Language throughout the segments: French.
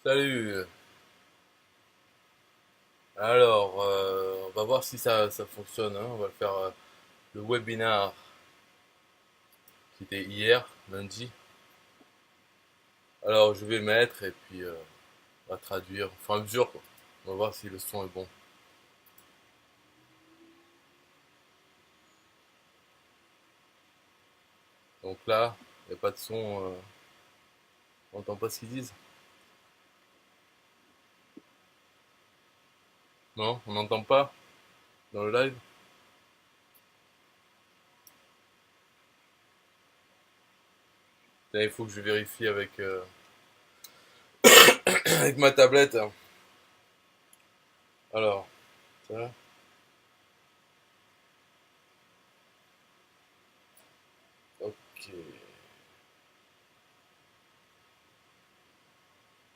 Salut. Alors, on va voir si ça fonctionne, hein. On va faire le webinaire qui était hier, lundi. Alors, je vais le mettre et puis on va traduire au fur et à mesure, quoi. On va voir si le son est bon. Donc là, il n'y a pas de son. On n'entend pas ce qu'ils disent. Non, on n'entend pas dans le live. Là, il faut que je vérifie avec ma tablette. Alors, ça. Ok.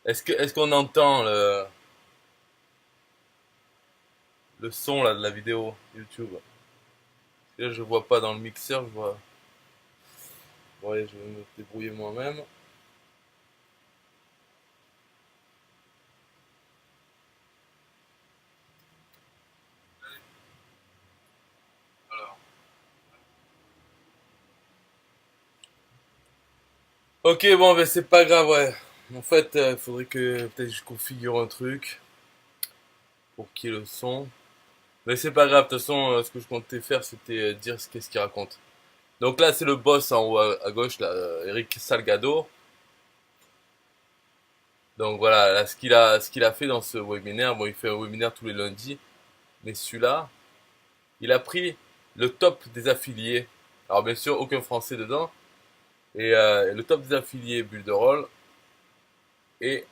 Est-ce qu'on entend le son là de la vidéo YouTube? Parce que là, je vois pas dans le mixeur, je vois. Ouais, je vais me débrouiller moi-même. Ok, bon, ben c'est pas grave, ouais. En fait, il faudrait que peut-être je configure un truc pour qu'il y ait le son. Mais c'est pas grave, de toute façon, ce que je comptais faire, c'était dire qu'est-ce qu'il raconte. Donc là, c'est le boss en haut à gauche, là, Eric Salgado. Donc voilà, là, ce qu'il a fait dans ce webinaire, bon, il fait un webinaire tous les lundis, mais celui-là, il a pris le top des affiliés. Alors bien sûr, aucun français dedans. Et le top des affiliés Builderall. Et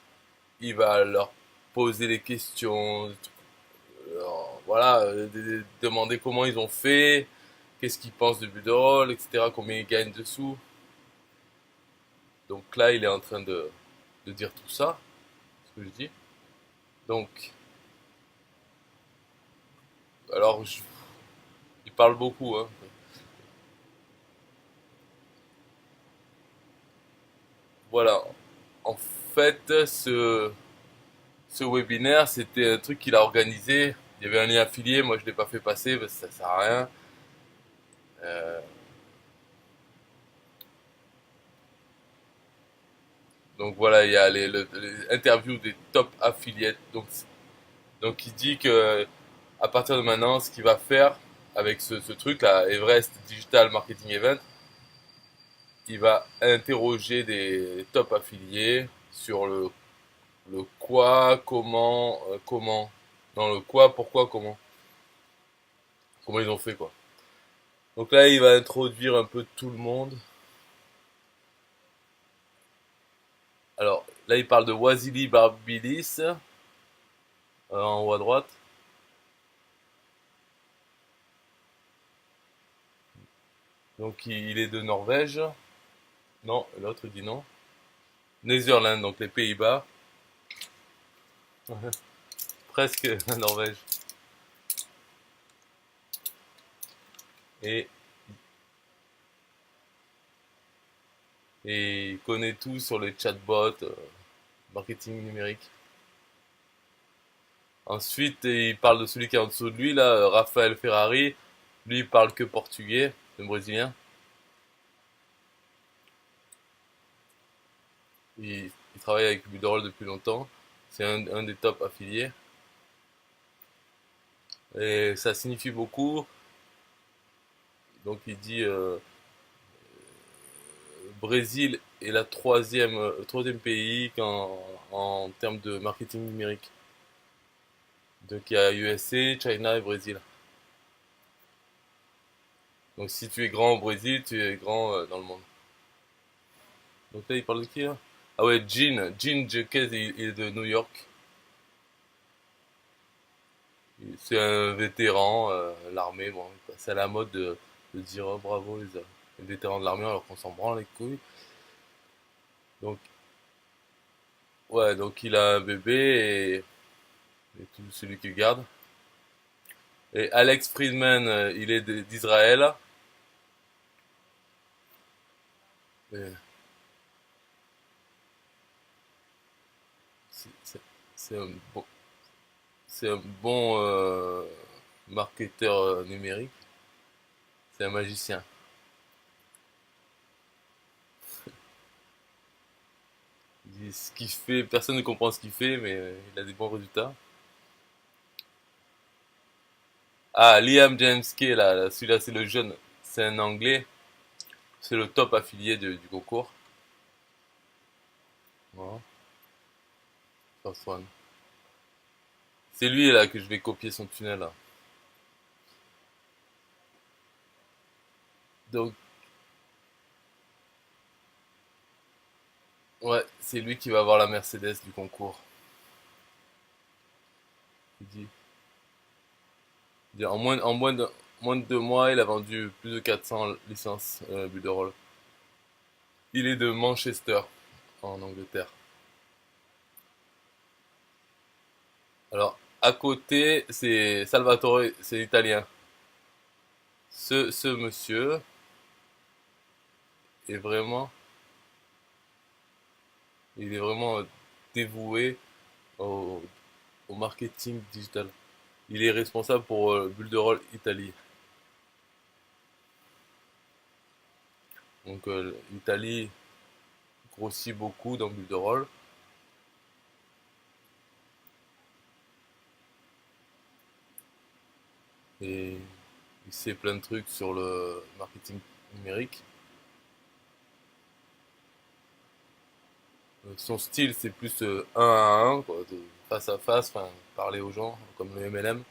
il va leur poser des questions, voilà, demander comment ils ont fait, qu'est-ce qu'ils pensent de Buderol, etc., combien ils gagnent dessous. Donc là, il est en train de dire tout ça, ce que je dis. Donc, alors, il parle beaucoup, hein. Voilà. En fait, ce webinaire, c'était un truc qu'il a organisé. Il y avait un lien affilié, moi je l'ai pas fait passer parce que ça sert à rien. Euh, donc voilà, il y a les interviews des top affiliates. Donc il dit que à partir de maintenant, ce qu'il va faire avec ce truc là, Everest Digital Marketing Event, il va interroger des top affiliés sur le quoi, comment, dans le quoi, pourquoi, comment ils ont fait quoi. Donc là, il va introduire un peu tout le monde. Alors là, il parle de Wasili Barbilis en haut à droite. Donc il est de Norvège. Non, l'autre dit non. Netherlands, donc les Pays-Bas. Presque la Norvège. Et Et il connaît tout sur les chatbots, marketing numérique. Ensuite, il parle de celui qui est en dessous de lui, là, Raphaël Ferrari. Lui, il parle que portugais, le brésilien. Il travaille avec Buderol depuis longtemps. C'est un des top affiliés. Et ça signifie beaucoup. Donc il dit Brésil est le troisième pays en termes de marketing numérique. Donc il y a USA, China et Brésil. Donc si tu es grand au Brésil, tu es grand dans le monde. Donc là, il parle de qui là? Ah ouais, Gene Jekes, il est de New York. C'est un vétéran, l'armée. Bon, c'est à la mode de dire oh, bravo les vétérans de l'armée alors qu'on s'en branle les couilles. Donc, ouais, donc il a un bébé et tout celui qui garde. Et Alex Friedman, il est d'Israël. Et C'est un bon, c'est un bon marketeur numérique. C'est un magicien. Ce qu'il fait, personne ne comprend ce qu'il fait, mais il a des bons résultats. Ah, Liam James Kay, là, celui-là, c'est le jeune. C'est un Anglais. C'est le top affilié du concours. Voilà, first one. C'est lui, là, que je vais copier son tunnel, là. Donc, ouais, c'est lui qui va avoir la Mercedes du concours. Il dit, moins de 2 mois, il a vendu plus de 400 licences Builderall. Il est de Manchester, en Angleterre. Alors, à côté, c'est Salvatore, c'est italien. Ce monsieur est vraiment, il est vraiment dévoué au, au marketing digital. Il est responsable pour Builderall Italie. Donc, l'Italie grossit beaucoup dans Builderall. Et il sait plein de trucs sur le marketing numérique. Son style, c'est plus un à un, quoi, de face à face, enfin, parler aux gens, comme le MLM.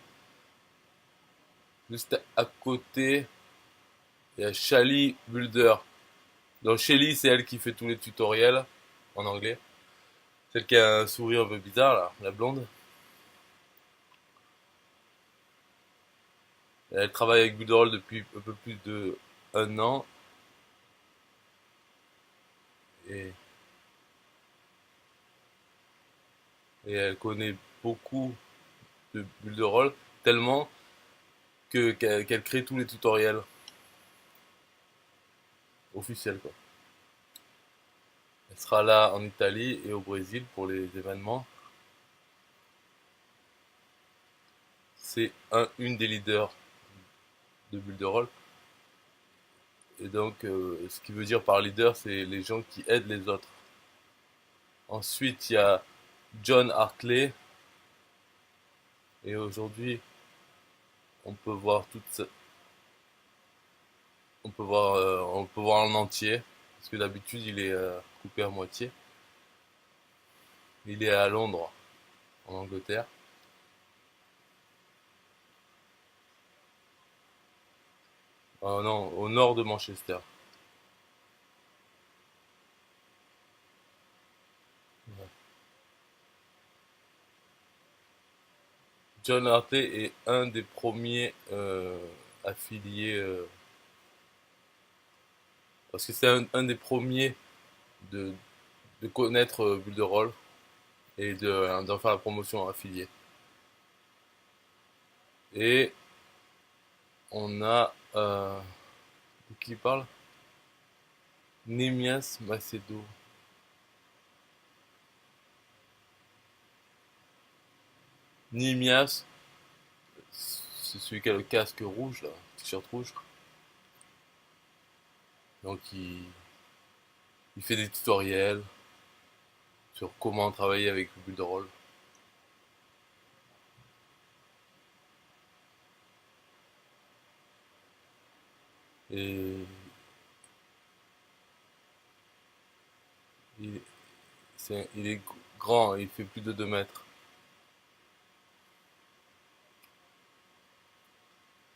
Juste à côté, il y a Shally Builder. Donc Shelly, c'est elle qui fait tous les tutoriels en anglais. Celle qui a un sourire un peu bizarre, là, la blonde. Elle travaille avec Builderall depuis un peu plus de 1 an. Et, et elle connaît beaucoup de Builderall, tellement qu'elle crée tous les tutoriels officiels, quoi. Elle sera là en Italie et au Brésil pour les événements. C'est une des leaders de Builderall. Et donc, ce qui veut dire par leader, c'est les gens qui aident les autres. Ensuite, il y a John Hartley. Et aujourd'hui, on peut voir on peut voir en entier. Parce que d'habitude, il est coupé à moitié. Il est à Londres, en Angleterre. Non, au nord de Manchester. John Hartley est un des premiers affiliés, parce que c'est un des premiers de, de connaître Builderall et d'en faire la promotion affiliée. Et on a, de qui il parle? Nemias Macedo. Nemias, c'est celui qui a le casque rouge, là, t-shirt rouge. Donc il fait des tutoriels sur comment travailler avec Builderall. Et il, il est grand, il fait plus de 2 mètres.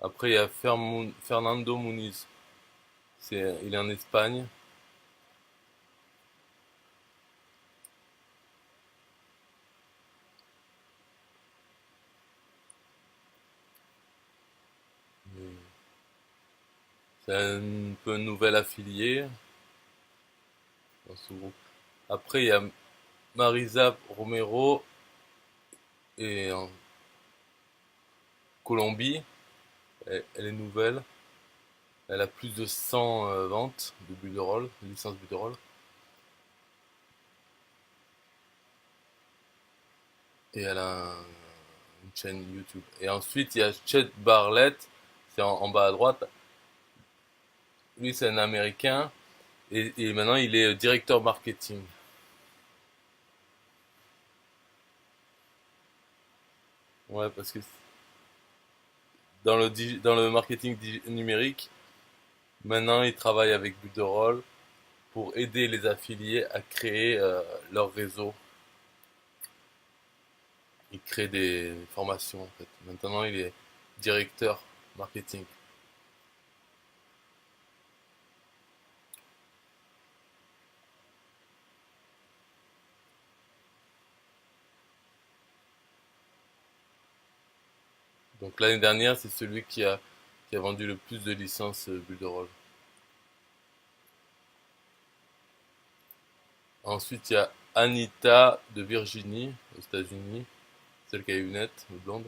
Après, il y a Fernando Muniz. Il est en Espagne. C'est un peu un nouvel affilié dans ce groupe. Après, il y a Marisa Romero et en Colombie. Elle est nouvelle. Elle a plus de 100 ventes de Builderall, de licences Builderall. et elle a une chaîne YouTube. Et ensuite, il y a Chet Barlett, c'est en bas à droite. Lui, c'est un Américain et maintenant il est directeur marketing. Ouais, parce que dans le marketing numérique, maintenant il travaille avec Builderall pour aider les affiliés à créer leur réseau. Il crée des formations en fait. Maintenant il est directeur marketing. Donc l'année dernière, c'est celui qui a vendu le plus de licences Builderall. Ensuite, il y a Anita de Virginie, aux États-Unis, celle qui a les lunettes, le blonde.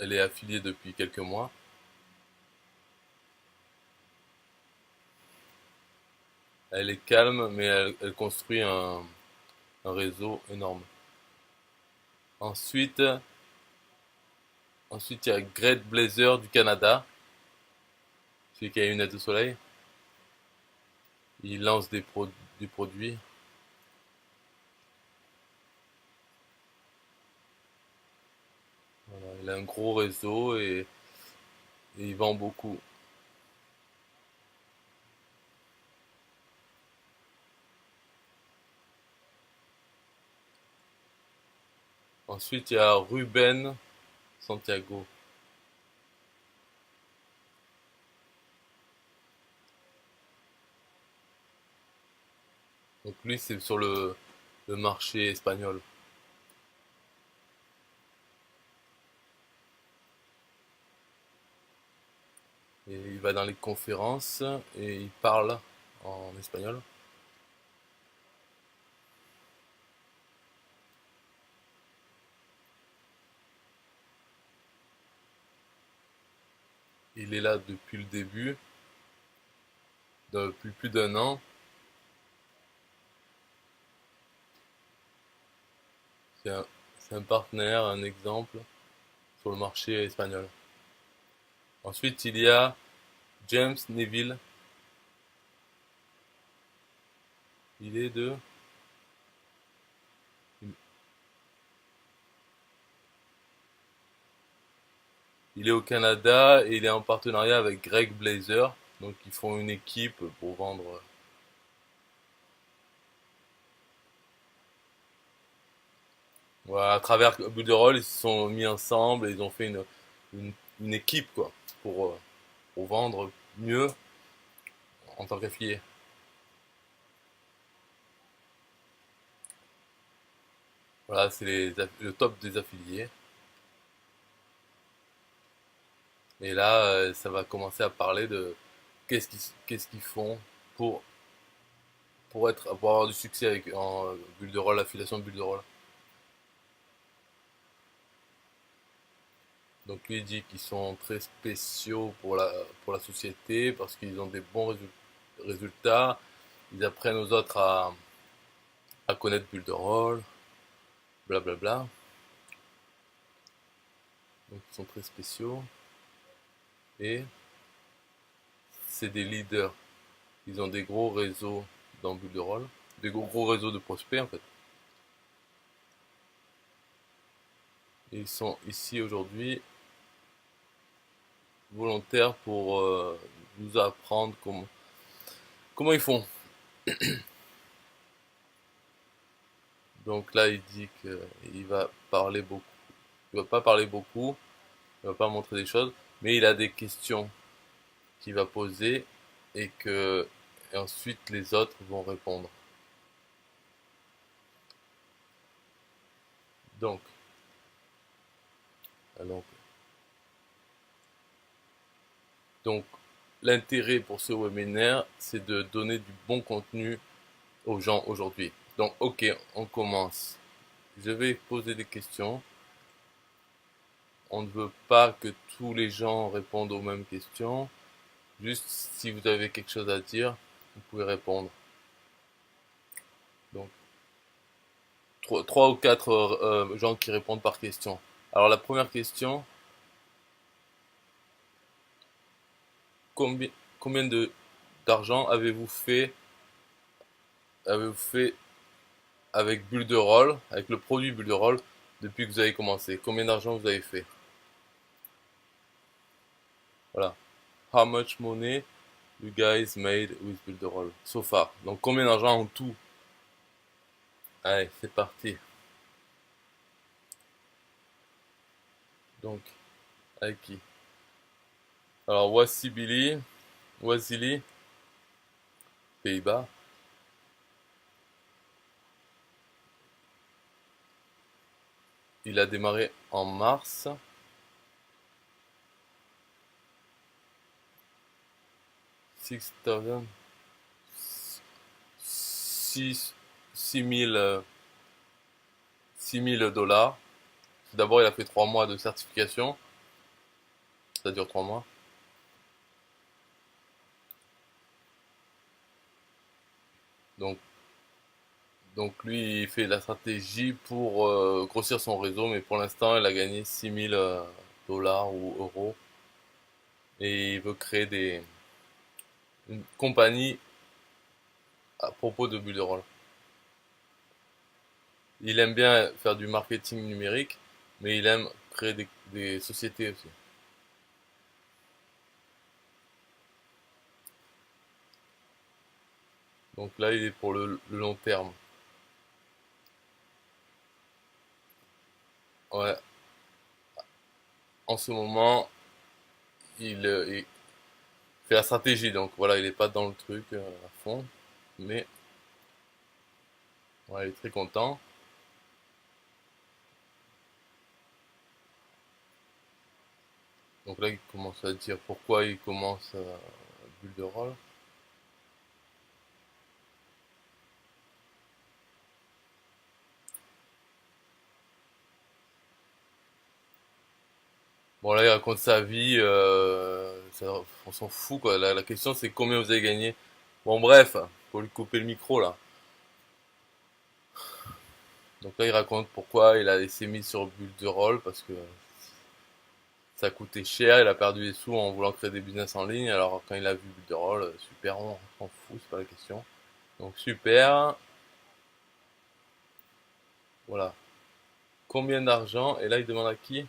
Elle est affiliée depuis quelques mois. Elle est calme, mais elle construit un réseau énorme. Ensuite, ensuite, il y a Great Blazer du Canada, celui qui a les lunettes de soleil. Il lance des produits. Voilà, il a un gros réseau et il vend beaucoup. Ensuite, il y a Ruben Santiago. Donc lui, c'est sur le marché espagnol. Et il va dans les conférences et il parle en espagnol. Il est là depuis le début, depuis plus d'un an. C'est un, c'est un partenaire, un exemple sur le marché espagnol. Ensuite, il y a James Neville. Il est de... Il est au Canada et il est en partenariat avec Greg Blazer. Donc ils font une équipe pour vendre. Voilà, à travers Builderall, ils se sont mis ensemble et ils ont fait une, une équipe quoi, pour vendre mieux en tant qu'affilié. Voilà, c'est le top des affiliés. Et là, ça va commencer à parler de qu'est-ce qu'ils font pour, pour avoir du succès avec en bulle de rôle, l'affiliation de bulle de rôle. Donc lui il dit qu'ils sont très spéciaux pour la société parce qu'ils ont des bons résultats. Ils apprennent aux autres à connaître bulle de rôle, blablabla. Donc ils sont très spéciaux. Et c'est des leaders. Ils ont des gros réseaux dans bulle de rôle. Des gros réseaux de prospects en fait. Et ils sont ici aujourd'hui volontaires pour nous apprendre comment ils font. Donc là, il dit qu'il va parler beaucoup. Il va pas parler beaucoup, il va pas montrer des choses, mais il a des questions qu'il va poser et ensuite les autres vont répondre. Donc, alors, donc l'intérêt pour ce webinaire, c'est de donner du bon contenu aux gens aujourd'hui. Donc, ok, on commence. Je vais poser des questions. On ne veut pas que tous les gens répondent aux mêmes questions. Juste si vous avez quelque chose à dire, vous pouvez répondre. Donc, trois ou quatre gens qui répondent par question. Alors, la première question, combien, combien d'argent avez-vous fait avec Builderall, avec le produit Builderall, depuis que vous avez commencé? Combien d'argent vous avez fait? Voilà. How much money you guys made with Builderall so far? Donc, combien d'argent en tout? Allez, c'est parti. Donc, avec qui? Alors, Wasili, Pays-Bas. Il a démarré en mars. 6 $6,000. D'abord, il a fait 3 mois de certification. Ça dure 3 mois. Donc, donc lui, il fait la stratégie pour grossir son réseau, mais pour l'instant, il a gagné 6 000 dollars ou euros. Et il veut créer une compagnie à propos de Builderall. Il aime bien faire du marketing numérique, mais il aime créer des sociétés aussi. Donc là, il est pour le long terme. Ouais. En ce moment, il fait la stratégie, donc voilà, il est pas dans le truc à fond, mais ouais, il est très content. Donc là, il commence à dire pourquoi il commence à Builderall. Bon là, il raconte sa vie, on s'en fout quoi. La question c'est combien vous avez gagné. Bon bref, faut lui couper le micro là. Donc là, il raconte pourquoi il a laissé mis sur Builderall parce que ça coûtait cher, il a perdu des sous en voulant créer des business en ligne. Alors quand il a vu Builderall, super, on s'en fout, c'est pas la question. Donc super, voilà. Combien d'argent? Et là, il demande à qui?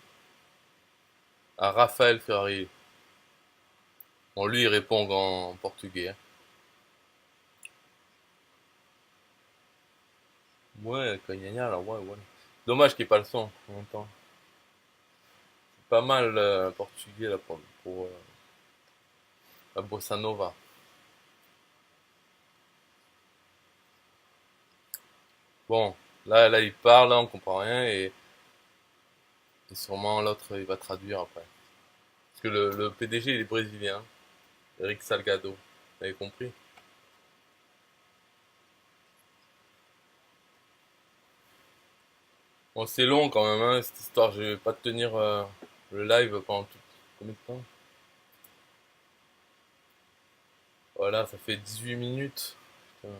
À Raphaël Ferrari. Bon, lui, il répond en portugais, hein. Ouais, Kanyanya, là, ouais, ouais. Dommage qu'il n'y ait pas le son en même temps. C'est pas mal portugais là pour la bossa nova. Bon, là, il parle, là, on comprend rien et sûrement l'autre, il va traduire après. Parce que le PDG, il est brésilien, Eric Salgado. Vous avez compris? Bon, c'est long quand même, hein, cette histoire. Je vais pas tenir le live pendant tout. Combien de temps? Voilà, ça fait 18 minutes. Putain,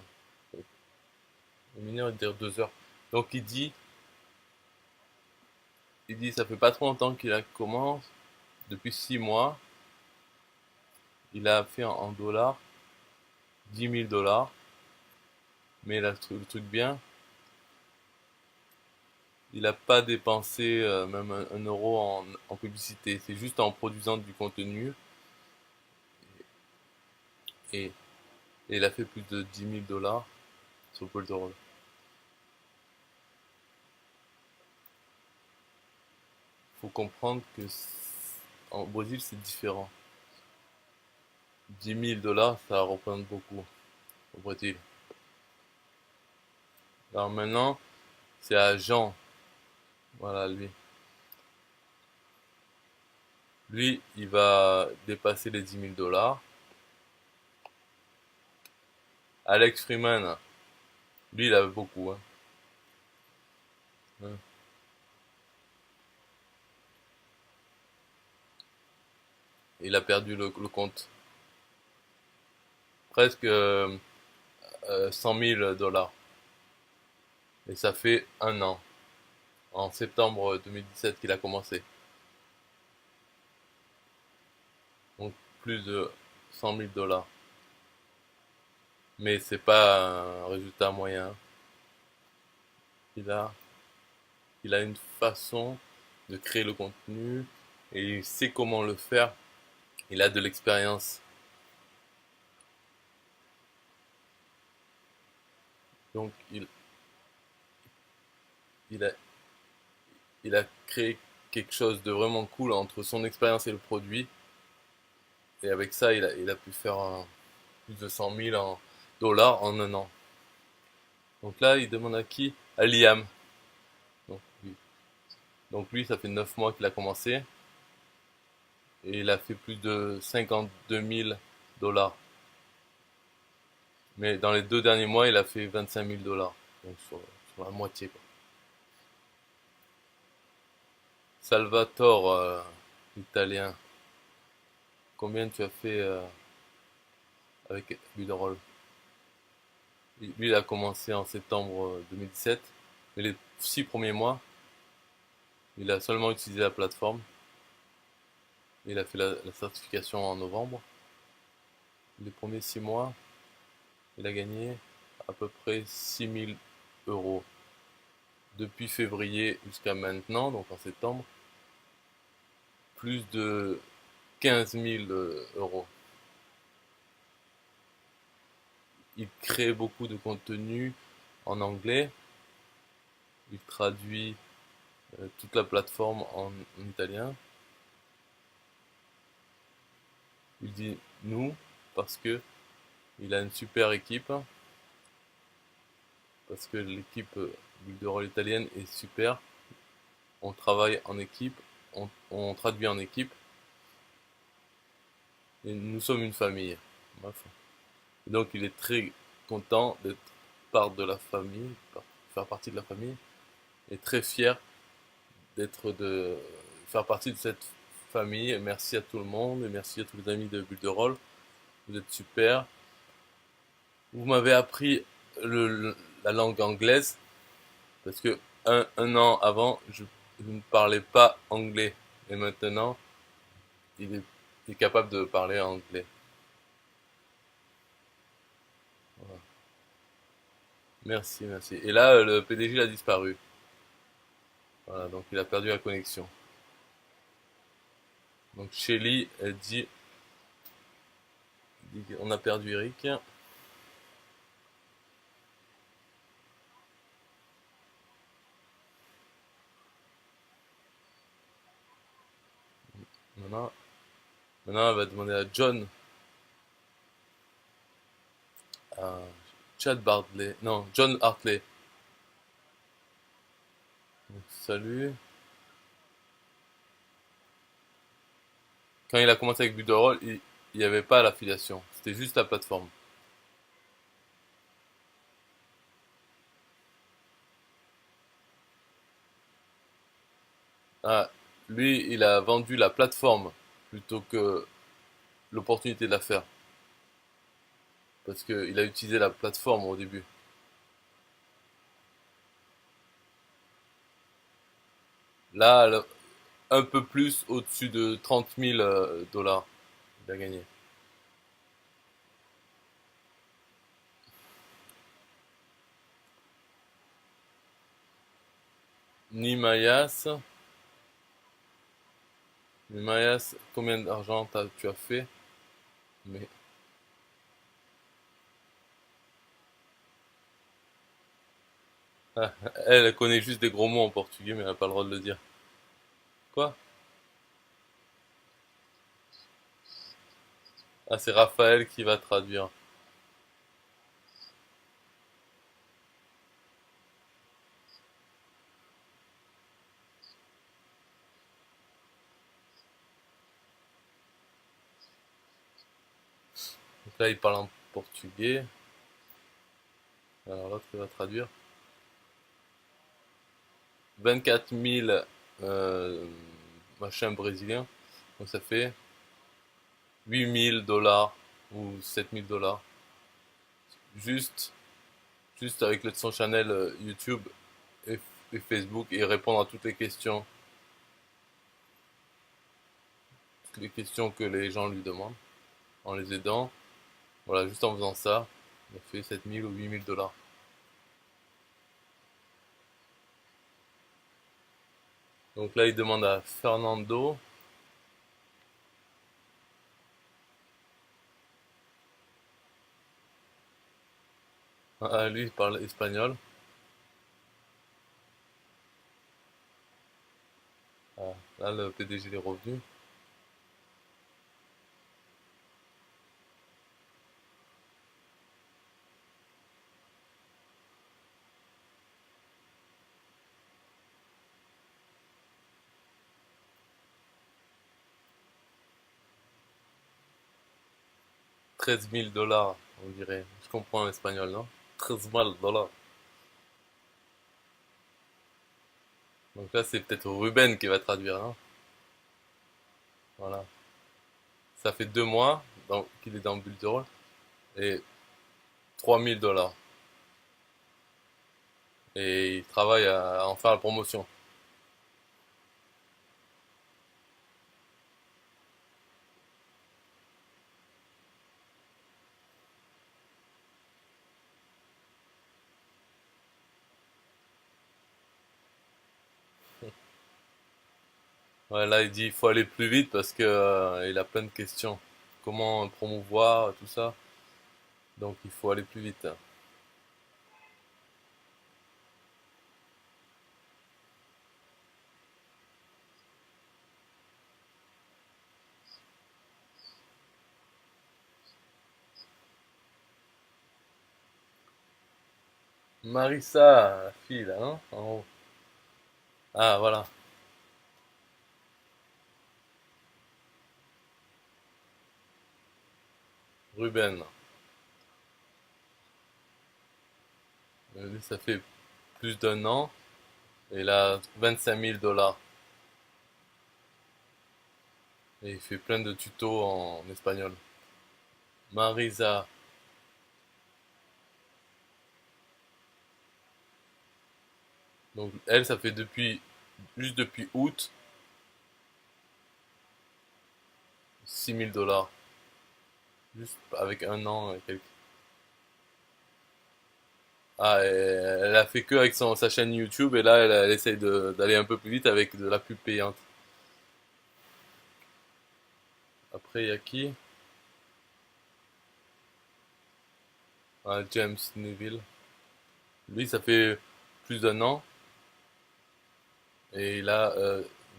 une minute et dire 2 heures. Donc il dit, ça fait pas trop longtemps qu'il a commencé. Depuis 6 mois, il a fait en dollars 10 000 dollars. Mais le truc bien, il a pas dépensé même un euro en publicité. C'est juste en produisant du contenu. Et, et il a fait plus de 10 000 dollars sur Polterol. Faut comprendre que en Brésil c'est différent. 10 000 dollars ça représente beaucoup au Brésil. Alors maintenant c'est à Jean. Voilà lui. Lui il va dépasser les 10 000 dollars. Alex Freeman, lui il avait beaucoup, hein. Hein. Il a perdu le compte. presque 100 000 dollars. Et ça fait un an, en septembre 2017 qu'il a commencé. Donc plus de 100 000 dollars. Mais c'est pas un résultat moyen. Il a, il a une façon de créer le contenu et il sait comment le faire. Il a de l'expérience. Donc il a, il a créé quelque chose de vraiment cool entre son expérience et le produit. Et avec ça, il a pu faire plus de 100 000 dollars en un an. Donc là, il demande à qui? À Liam. Donc lui, ça fait 9 mois qu'il a commencé. Et il a fait plus de 52 000 dollars. Mais dans les 2 derniers mois, il a fait 25 000 dollars. Donc sur la moitié, quoi. Salvatore, italien. Combien tu as fait avec Builderall? Lui, il a commencé en septembre 2017. Mais les 6 premiers mois, il a seulement utilisé la plateforme. Il a fait la certification en novembre. Les premiers 6 mois, il a gagné à peu près 6 000 euros. Depuis février jusqu'à maintenant, donc en septembre, plus de 15 000 euros. Il crée beaucoup de contenu en anglais. Il traduit toute la plateforme en italien. Il dit nous parce que il a une super équipe, parce que l'équipe Builderall italienne est super. On travaille en équipe, on traduit en équipe, et nous sommes une famille. Bref. Et donc il est très content d'être part de la famille, faire partie de la famille, et très fier de faire partie de cette famille. Et merci à tout le monde, et merci à tous les amis de Builderall. Vous êtes super. Vous m'avez appris la langue anglaise, parce que un an avant, je ne parlais pas anglais. Et maintenant, il est capable de parler anglais. Voilà. Merci, merci. Et là, le PDG a disparu. Voilà, donc il a perdu la connexion. Donc Shelly, elle dit qu'on a perdu Eric. Maintenant, elle va demander à John, à Chad Bardley, non, John Hartley. Donc, salut. Quand il a commencé avec Builderall, il n'y avait pas l'affiliation. C'était juste la plateforme. Ah, lui, il a vendu la plateforme plutôt que l'opportunité de la faire. Parce qu'il a utilisé la plateforme au début. Là, un peu plus au-dessus de 30 000 dollars, il a gagné. Nimayas, Nimayas, combien d'argent tu as fait? Mais ah, elle connaît juste des gros mots en portugais, mais elle n'a pas le droit de le dire. Quoi? Ah, c'est Raphaël qui va traduire. Donc là, il parle en portugais. Alors l'autre, il va traduire. 24 000 machin brésilien. Donc ça fait 8 000 dollars ou 7 000 dollars. juste, juste avec son channel YouTube et, et Facebook et répondre à toutes les questions que les gens lui demandent en les aidant. Voilà, juste en faisant ça, il a fait 7 000 ou 8 000 dollars. Donc là, il demande à Fernando. Ah, lui, il parle espagnol. Ah, là, le PDG est revenu. 13 000 dollars, on dirait. Je comprends l'espagnol, non? 13 000 dollars. Donc là, c'est peut-être Ruben qui va traduire, hein. Voilà. Ça fait 2 mois qu'il est dans Bulle de Rôle. Et 3 000 dollars. Et il travaille à en faire la promotion. Ouais, là, il dit il faut aller plus vite parce que il a plein de questions. Comment promouvoir, tout ça. Donc il faut aller plus vite. Marissa, la fille là, hein, en haut. Ah, voilà. Ruben. Lui, ça fait plus d'1 an. Et il a 25 000 dollars. Et il fait plein de tutos en espagnol. Marisa. Donc elle, ça fait juste depuis août, 6 000 dollars. Juste avec 1 an et quelques. Ah, et elle a fait que avec sa chaîne YouTube et là, elle essaye d'aller un peu plus vite avec de la pub payante. Après, il y a qui? Ah, James Neville. Lui, ça fait plus d'1 an et il a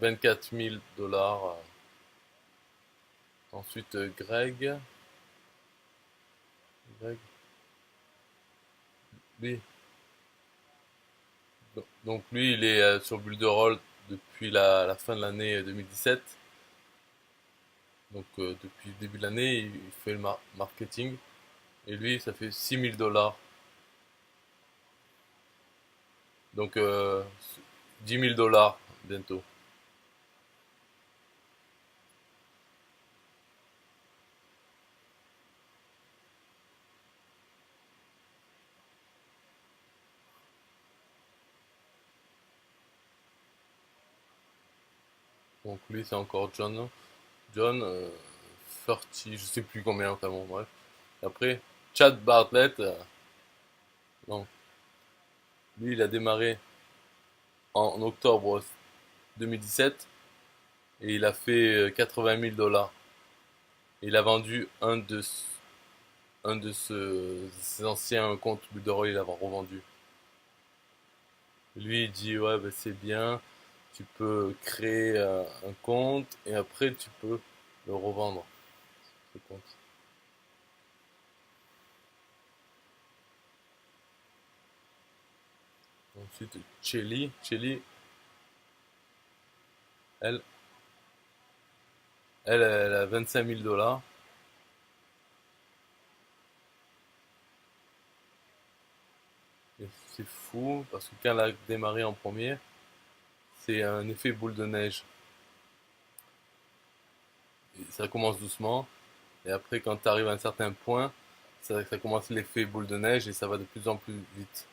24 000 dollars. Ensuite, Greg, lui. Donc lui, il est sur Bulle de Rôle depuis la fin de l'année 2017. Donc depuis le début de l'année, il fait le marketing. Et lui, ça fait 6 000 dollars. Donc 10 000 dollars bientôt. Donc lui, c'est encore John. John, 30, je sais plus combien, enfin bon, bref. Après, Chad Bartlett, non, lui, il a démarré en octobre 2017 et il a fait 80 000 dollars. Il a vendu un de ses anciens comptes Bull, il l'a revendu. Lui, il dit, ouais, bah, c'est bien, tu peux créer un compte et après tu peux le revendre, ce compte. Ensuite, Chelly, elle, elle a 25 000 dollars. Et c'est fou parce que quand elle a démarré en premier, c'est un effet boule de neige. Et ça commence doucement et après, quand tu arrives à un certain point, ça commence l'effet boule de neige et ça va de plus en plus vite.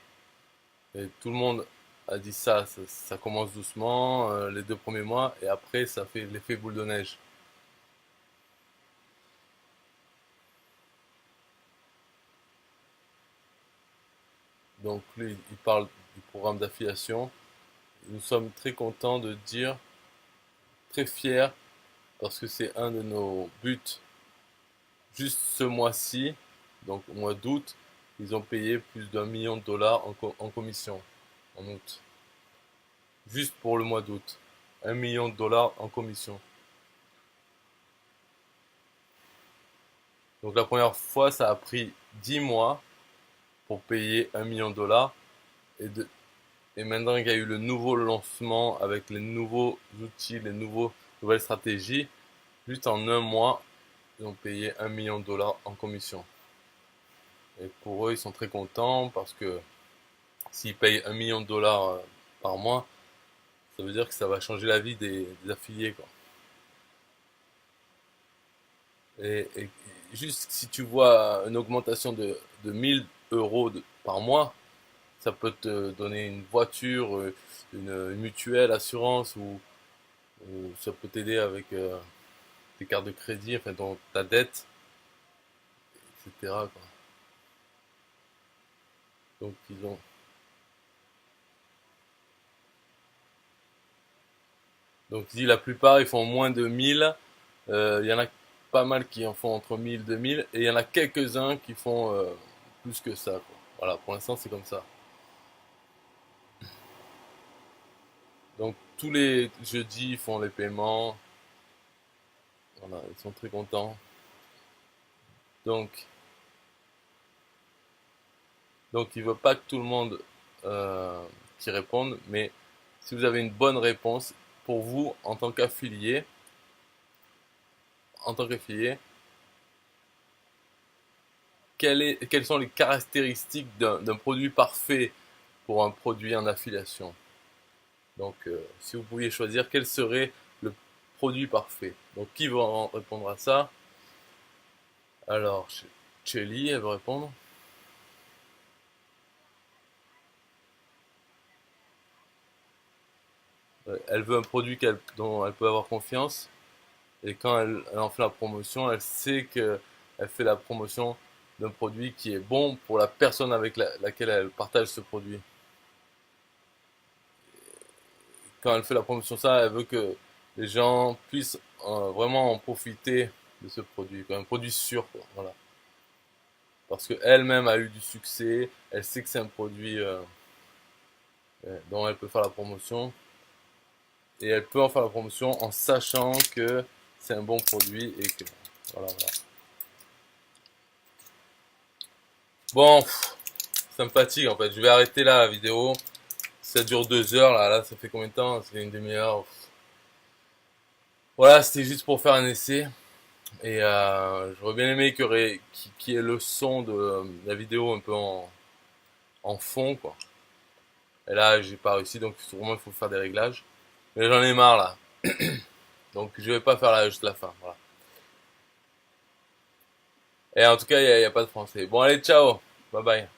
Et tout le monde a dit ça commence doucement, les 2 premiers mois, et après ça fait l'effet boule de neige. Donc lui, il parle du programme d'affiliation. Nous sommes très contents de dire, très fiers, parce que c'est un de nos buts. Juste ce mois-ci, donc au mois d'août, ils ont payé plus d'1 million de dollars en commission, en août. Juste pour le mois d'août. 1 million de dollars en commission. Donc la première fois, ça a pris 10 mois pour payer 1 million de dollars. Et maintenant qu'il y a eu le nouveau lancement avec les nouveaux outils, nouvelles stratégies, juste en un mois, ils ont payé 1 million de dollars en commission. Et pour eux, ils sont très contents parce que s'ils payent 1 million de dollars par mois, ça veut dire que ça va changer la vie des affiliés, quoi. Et juste si tu vois une augmentation de 1000 euros par mois, ça peut te donner une voiture, une mutuelle, assurance, ou ça peut t'aider avec tes cartes de crédit, enfin ta dette, etc., quoi. Donc il dit la plupart ils font moins de 1000. Il y en a pas mal qui en font entre 1000 et 2000, et il y en a quelques-uns qui font plus que ça, quoi. Voilà, pour l'instant c'est comme ça. Donc tous les jeudis ils font les paiements. Voilà, ils sont très contents. Donc il veut pas que tout le monde qui réponde, mais si vous avez une bonne réponse pour vous en tant qu'affilié, quelles sont les caractéristiques d'un produit parfait pour un produit en affiliation? Donc, si vous pouviez choisir, quel serait le produit parfait? Donc, qui va répondre à ça? Alors, Chelly, elle va répondre. Elle veut un produit dont elle peut avoir confiance. Et quand elle en fait la promotion, elle sait qu'elle fait la promotion d'un produit qui est bon pour la personne avec laquelle elle partage ce produit. Quand elle fait la promotion de ça, elle veut que les gens puissent vraiment en profiter de ce produit, un produit sûr, quoi, voilà. Parce qu'elle-même a eu du succès, elle sait que c'est un produit dont elle peut faire la promotion, et elle peut en faire la promotion en sachant que c'est un bon produit et que voilà, voilà. Bon, ça me fatigue en fait. Je vais arrêter là la vidéo. Ça dure 2 heures là. Ça fait combien de temps? Ça fait une demi-heure. Voilà, c'était juste pour faire un essai. Et j'aurais bien aimé qu'il y ait le son de la vidéo un peu en fond, quoi. Et là, j'ai pas réussi, donc sûrement il faut faire des réglages. Mais j'en ai marre là. Donc je vais pas faire juste la fin. Voilà. Et en tout cas, il y a pas de français. Bon, allez, ciao. Bye bye.